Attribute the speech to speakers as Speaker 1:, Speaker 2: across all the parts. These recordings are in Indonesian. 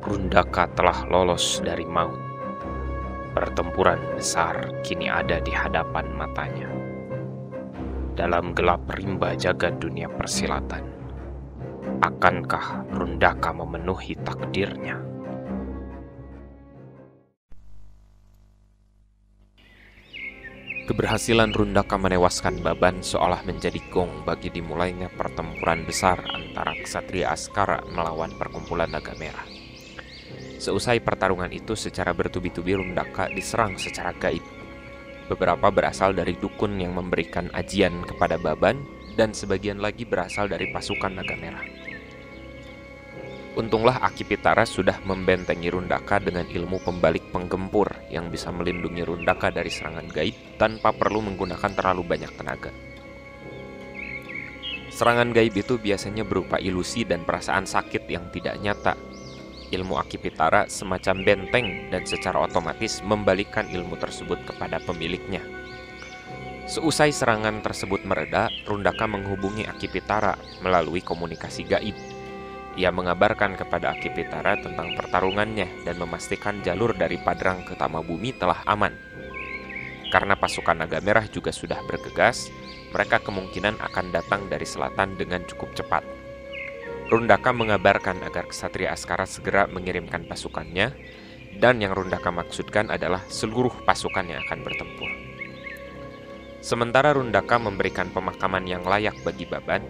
Speaker 1: Rundaka telah lolos dari maut. Pertempuran besar kini ada di hadapan matanya. Dalam gelap rimba jagat dunia persilatan, akankah Rundaka memenuhi takdirnya? Keberhasilan Rundaka menewaskan Baban seolah menjadi gong bagi dimulainya pertempuran besar antara Ksatria Askara melawan perkumpulan Naga Merah. Seusai pertarungan itu, secara bertubi-tubi Rundaka diserang secara gaib. Beberapa berasal dari dukun yang memberikan ajian kepada Baban, dan sebagian lagi berasal dari pasukan Naga Merah. Untunglah Aki Pitara sudah membentengi Rundaka dengan ilmu pembalik penggempur yang bisa melindungi Rundaka dari serangan gaib tanpa perlu menggunakan terlalu banyak tenaga. Serangan gaib itu biasanya berupa ilusi dan perasaan sakit yang tidak nyata. Ilmu Aki Pitara semacam benteng dan secara otomatis membalikkan ilmu tersebut kepada pemiliknya. Seusai serangan tersebut mereda, Rundaka menghubungi Aki Pitara melalui komunikasi gaib. Ia mengabarkan kepada Aki Pitara tentang pertarungannya dan memastikan jalur dari Padrang ke Tamabumi telah aman. Karena pasukan Naga Merah juga sudah bergegas, mereka kemungkinan akan datang dari selatan dengan cukup cepat. Rundaka mengabarkan agar Ksatria Askara segera mengirimkan pasukannya, dan yang Rundaka maksudkan adalah seluruh pasukan yang akan bertempur. Sementara Rundaka memberikan pemakaman yang layak bagi Baban,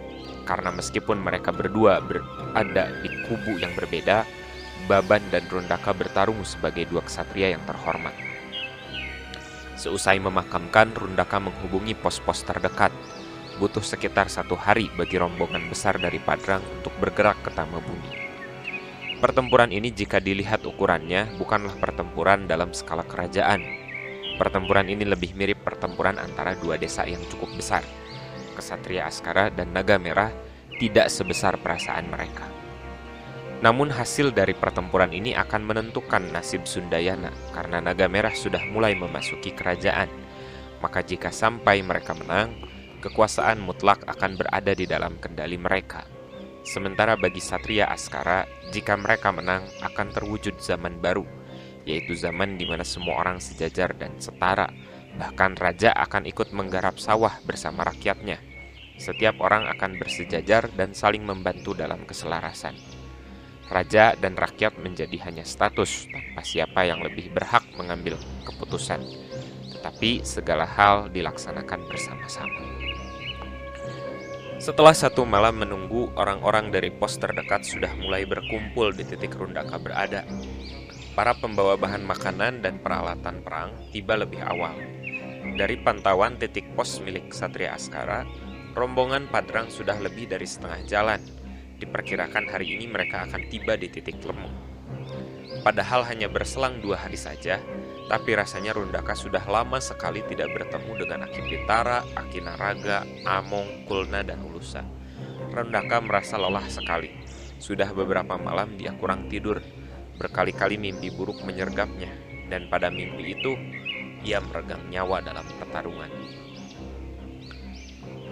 Speaker 1: karena meskipun mereka berdua berada di kubu yang berbeda, Baban dan Rundaka bertarung sebagai dua ksatria yang terhormat. Seusai memakamkan, Rundaka menghubungi pos-pos terdekat. Butuh sekitar 1 hari bagi rombongan besar dari Padrang untuk bergerak ke Tamabumi. Pertempuran ini jika dilihat ukurannya bukanlah pertempuran dalam skala kerajaan. Pertempuran ini lebih mirip pertempuran antara dua desa yang cukup besar. Ksatria Askara dan Naga Merah tidak sebesar perasaan mereka. Namun hasil dari pertempuran ini akan menentukan nasib Sundayana karena Naga Merah sudah mulai memasuki kerajaan. Maka jika sampai mereka menang, kekuasaan mutlak akan berada di dalam kendali mereka. Sementara bagi Satria Askara, jika mereka menang akan terwujud zaman baru, yaitu zaman di mana semua orang sejajar dan setara. Bahkan raja akan ikut menggarap sawah bersama rakyatnya. Setiap orang akan bersejajar dan saling membantu dalam keselarasan. Raja dan rakyat menjadi hanya status tanpa siapa yang lebih berhak mengambil keputusan. Tetapi segala hal dilaksanakan bersama-sama. Setelah 1 malam menunggu, orang-orang dari pos terdekat sudah mulai berkumpul di titik Rundaka berada. Para pembawa bahan makanan dan peralatan perang tiba lebih awal. Dari pantauan titik pos milik Ksatria Askara, rombongan Padrang sudah lebih dari setengah jalan. Diperkirakan hari ini mereka akan tiba di titik Lemong. Padahal hanya berselang 2 hari saja, tapi rasanya Rundaka sudah lama sekali tidak bertemu dengan Aki Pitara, Aki Naraga, Among, Kulna, dan Ulusa. Rundaka merasa lelah sekali. Sudah beberapa malam dia kurang tidur. Berkali-kali mimpi buruk menyergapnya, dan pada mimpi itu ia meregang nyawa dalam pertarungan.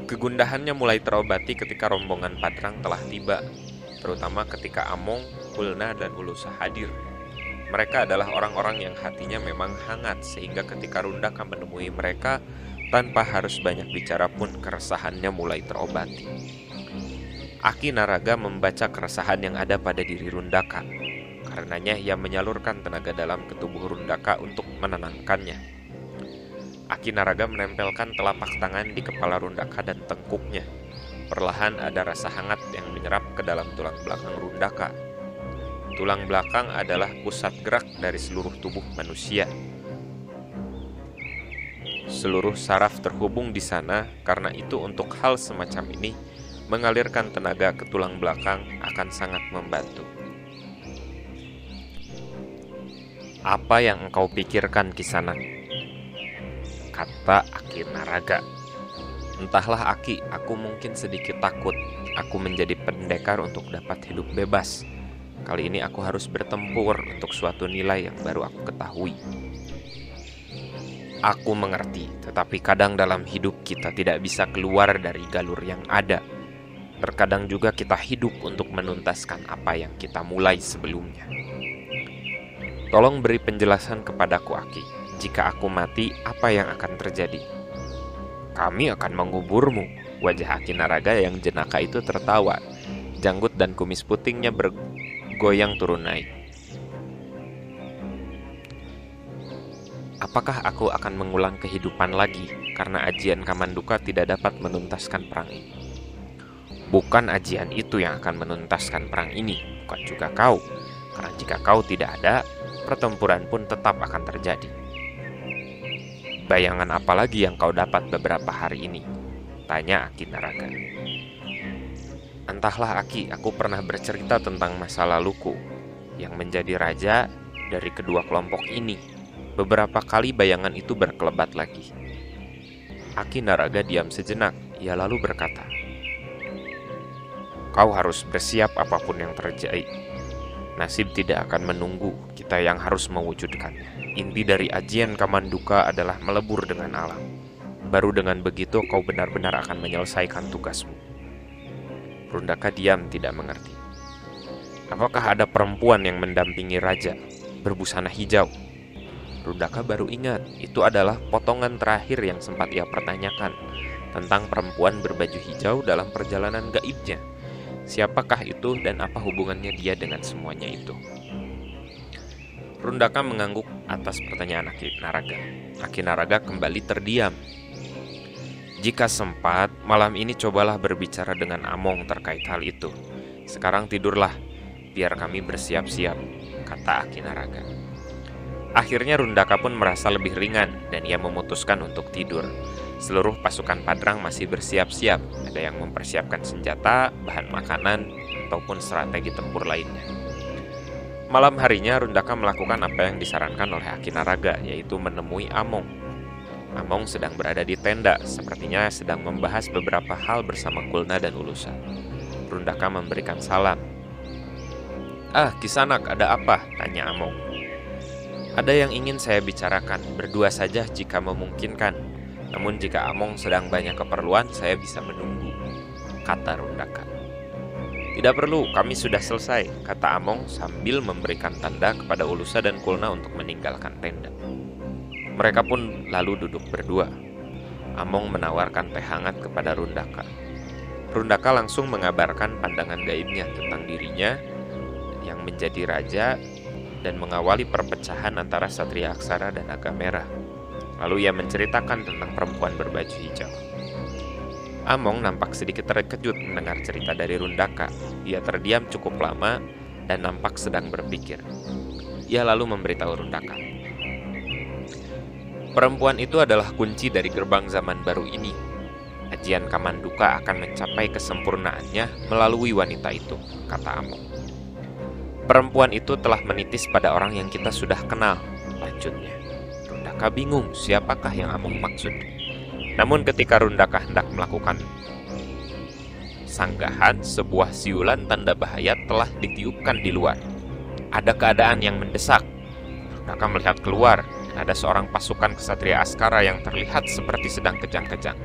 Speaker 1: Kegundahannya mulai terobati ketika rombongan Padrang telah tiba, terutama ketika Among, Kulna, dan Ulusa hadir. Mereka adalah orang-orang yang hatinya memang hangat, sehingga ketika Rundaka menemui mereka, tanpa harus banyak bicara pun keresahannya mulai terobati. Aki Naraga membaca keresahan yang ada pada diri Rundaka. Karenanya ia menyalurkan tenaga dalam ke tubuh Rundaka untuk menenangkannya. Aki Naraga menempelkan telapak tangan di kepala Rundaka dan tengkuknya. Perlahan ada rasa hangat yang menyerap ke dalam tulang belakang Rundaka. Tulang belakang adalah pusat gerak dari seluruh tubuh manusia. Seluruh saraf terhubung di sana, karena itu untuk hal semacam ini, mengalirkan tenaga ke tulang belakang akan sangat membantu. "Apa yang engkau pikirkan, Kisanak?" kata Aki Naraga. "Entahlah Aki, aku mungkin sedikit takut. Aku menjadi pendekar untuk dapat hidup bebas. Kali ini aku harus bertempur untuk suatu nilai yang baru aku ketahui." "Aku mengerti, tetapi kadang dalam hidup kita tidak bisa keluar dari galur yang ada. Terkadang juga kita hidup untuk menuntaskan apa yang kita mulai sebelumnya." Tolong beri penjelasan kepadaku, Aki. Jika aku mati, apa yang akan terjadi? Kami akan menguburmu. Wajah Aki Naraga yang jenaka itu tertawa. Janggut dan kumis putingnya bergoyang turun naik. Apakah aku akan mengulang kehidupan lagi karena ajian Kamanduka tidak dapat menuntaskan perang ini? Bukan ajian itu yang akan menuntaskan perang ini, bukan juga kau. Karena jika kau tidak ada, pertempuran pun tetap akan terjadi. Bayangan apa lagi yang kau dapat beberapa hari ini? Tanya Aki Naraga. Entahlah, Aki, aku pernah bercerita tentang masa laluku yang menjadi raja dari kedua kelompok ini. Beberapa kali bayangan itu berkelebat lagi. Aki Naraga diam sejenak. Ia lalu berkata, kau harus bersiap apapun yang terjadi. Nasib tidak akan menunggu, kita yang harus mewujudkannya. Inti dari ajian Kamanduka adalah melebur dengan alam. Baru dengan begitu kau benar-benar akan menyelesaikan tugasmu. Rundaka diam tidak mengerti. Apakah ada perempuan yang mendampingi raja berbusana hijau? Rundaka baru ingat, itu adalah potongan terakhir yang sempat ia pertanyakan tentang perempuan berbaju hijau dalam perjalanan gaibnya. Siapakah itu dan apa hubungannya dia dengan semuanya itu? Rundaka mengangguk atas pertanyaan Aki Naraga. Aki Naraga kembali terdiam. Jika sempat, malam ini cobalah berbicara dengan Among terkait hal itu. Sekarang tidurlah, biar kami bersiap-siap, kata Aki Naraga. Akhirnya Rundaka pun merasa lebih ringan dan ia memutuskan untuk tidur. Seluruh pasukan Padrang masih bersiap-siap. Ada yang mempersiapkan senjata, bahan makanan, ataupun strategi tempur lainnya. Malam harinya Rundaka melakukan apa yang disarankan oleh Aki Naraga, yaitu menemui Among. Among sedang berada di tenda, sepertinya sedang membahas beberapa hal bersama Kulna dan Ulusa. Rundaka memberikan salam. Kisanak, ada apa? Tanya Among. Ada yang ingin saya bicarakan, berdua saja jika memungkinkan. Namun jika Among sedang banyak keperluan, saya bisa menunggu, kata Rundaka. Tidak perlu, kami sudah selesai, kata Among sambil memberikan tanda kepada Ulusa dan Kulna untuk meninggalkan tenda. Mereka pun lalu duduk berdua. Among menawarkan teh hangat kepada Rundaka. Rundaka langsung mengabarkan pandangan gaibnya tentang dirinya yang menjadi raja dan mengawali perpecahan antara Satria Aksara dan Naga Merah. Lalu ia menceritakan tentang perempuan berbaju hijau. Among nampak sedikit terkejut mendengar cerita dari Rundaka. Ia terdiam cukup lama dan nampak sedang berpikir. Ia lalu memberitahu Rundaka. Perempuan itu adalah kunci dari gerbang zaman baru ini. Ajian Kamanduka akan mencapai kesempurnaannya melalui wanita itu, kata Among. Perempuan itu telah menitis pada orang yang kita sudah kenal, lanjutnya. Rundaka bingung siapakah yang Among maksud. Namun ketika Rundaka hendak melakukan sanggahan, sebuah siulan tanda bahaya telah ditiupkan di luar. Ada keadaan yang mendesak. Rundaka melihat keluar, dan ada seorang pasukan kesatria Askara yang terlihat seperti sedang kejang-kejang.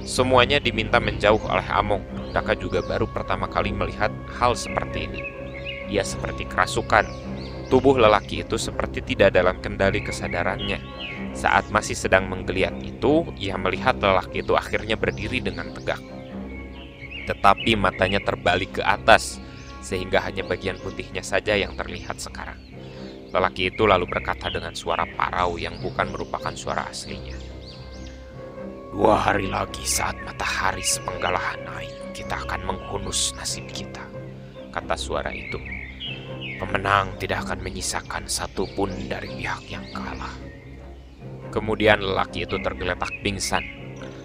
Speaker 1: Semuanya diminta menjauh oleh Among. Rundaka juga baru pertama kali melihat hal seperti ini. Ia seperti kerasukan. Tubuh lelaki itu seperti tidak dalam kendali kesadarannya. Saat masih sedang menggeliat itu, ia melihat lelaki itu akhirnya berdiri dengan tegak. Tetapi matanya terbalik ke atas, sehingga hanya bagian putihnya saja yang terlihat sekarang. Lelaki itu lalu berkata dengan suara parau yang bukan merupakan suara aslinya. 2 hari lagi saat matahari sepenggalahan naik, kita akan menghunus nasib kita, kata suara itu. Pemenang tidak akan menyisakan satupun dari pihak yang kalah. Kemudian lelaki itu tergeletak pingsan.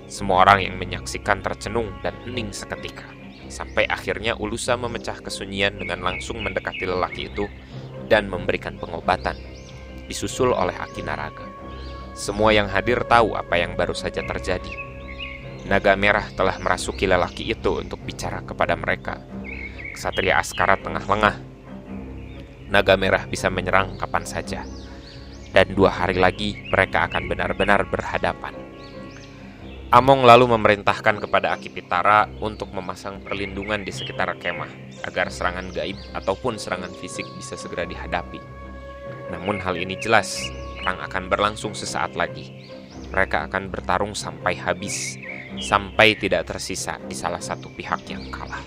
Speaker 1: Semua orang yang menyaksikan tercenung dan hening seketika. Sampai akhirnya Ulusa memecah kesunyian dengan langsung mendekati lelaki itu dan memberikan pengobatan, disusul oleh Aki Naraga. Semua yang hadir tahu apa yang baru saja terjadi. Naga Merah telah merasuki lelaki itu untuk bicara kepada mereka. Ksatria Askara tengah lengah. Naga Merah bisa menyerang kapan saja. Dan 2 hari lagi mereka akan benar-benar berhadapan. Among lalu memerintahkan kepada Akipitara untuk memasang perlindungan di sekitar kemah agar serangan gaib ataupun serangan fisik bisa segera dihadapi. Namun hal ini jelas, perang akan berlangsung sesaat lagi. Mereka akan bertarung sampai habis, sampai tidak tersisa di salah satu pihak yang kalah.